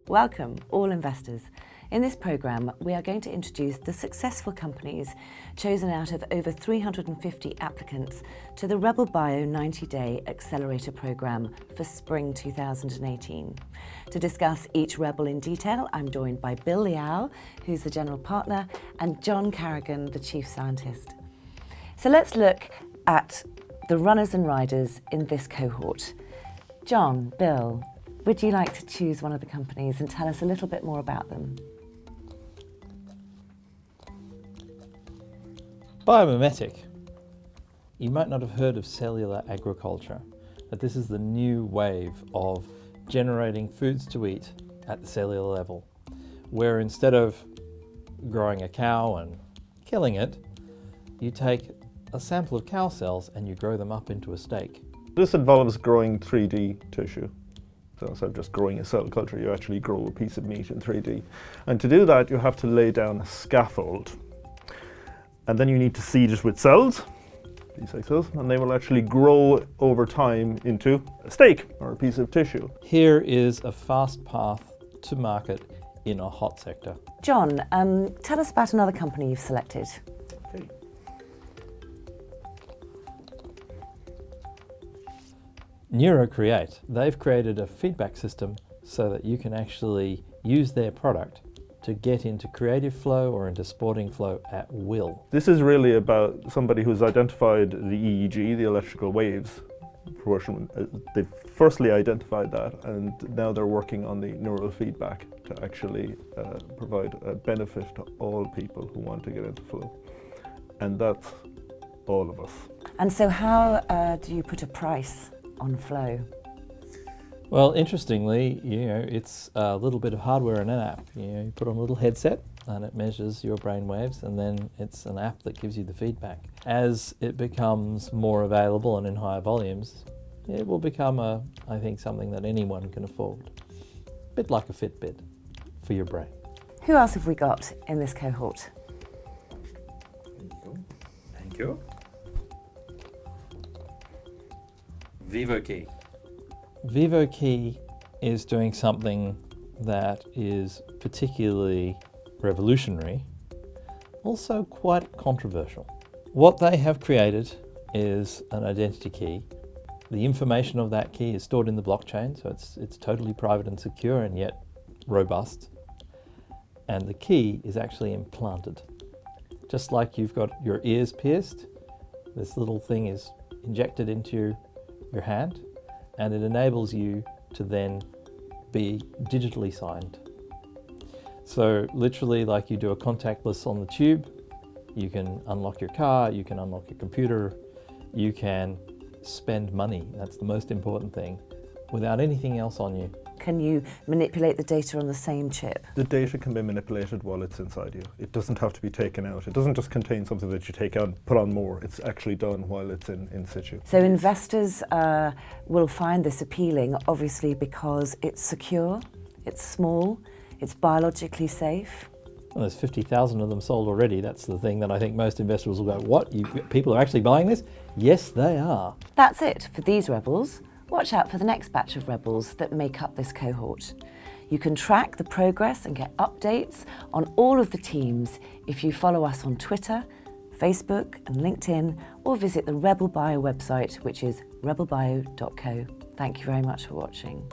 Welcome, all investors. In this programme, we are going to introduce the successful companies chosen out of over 350 applicants to the RebelBio 90-day accelerator programme for spring 2018. To discuss each Rebel in detail, I'm joined by Bill Liao, who's the general partner, and John Carrigan, the chief scientist. So let's look at the runners and riders in this cohort. John, Bill, would you like to choose one of the companies and tell us a little bit more about them? Biomimetic. You might not have heard of cellular agriculture, but this is the new wave of generating foods to eat at the cellular level, where instead of growing a cow and killing it, you take a sample of cow cells and you grow them up into a steak. This involves growing 3D tissue. So instead of just growing a cell culture, you actually grow a piece of meat in 3D. And to do that, you have to lay down a scaffold. And then you need to seed it with cells, these like cells, and they will actually grow over time into a steak or a piece of tissue. Here is a fast path to market in a hot sector. John, tell us about another company you've selected. Okay. NeuroCreate. They've created a feedback system so that you can actually use their product to get into creative flow or into sporting flow at will. This is really about somebody who's identified the EEG, the electrical waves portion. They've firstly identified that, and now they're working on the neural feedback to actually provide a benefit to all people who want to get into flow. And that's all of us. And so how do you put a price on flow? Well, interestingly, it's a little bit of hardware in an app. You put on a little headset and it measures your brain waves, and then it's an app that gives you the feedback. As it becomes more available and in higher volumes, it will become, I think, something that anyone can afford. A bit like a Fitbit for your brain. Who else have we got in this cohort? Thank you. Vivokey. Vivokey is doing something that is particularly revolutionary, also quite controversial. What they have created is an identity key. The information of that key is stored in the blockchain, so it's totally private and secure and yet robust. And the key is actually implanted. Just like you've got your ears pierced, this little thing is injected into your hand, and it enables you to then be digitally signed. So literally, like you do a contactless on the tube, you can unlock your car, you can unlock your computer, you can spend money, that's the most important thing, without anything else on you. Can you manipulate the data on the same chip? The data can be manipulated while it's inside you. It doesn't have to be taken out. It doesn't just contain something that you take out and put on more. It's actually done while it's in situ. So investors will find this appealing, obviously, because it's secure, it's small, it's biologically safe. Well, there's 50,000 of them sold already. That's the thing that I think most investors will go, what? People are actually buying this? Yes, they are. That's it for these Rebels. Watch out for the next batch of Rebels that make up this cohort. You can track the progress and get updates on all of the teams if you follow us on Twitter, Facebook and LinkedIn, or visit the RebelBio website, which is rebelbio.co. Thank you very much for watching.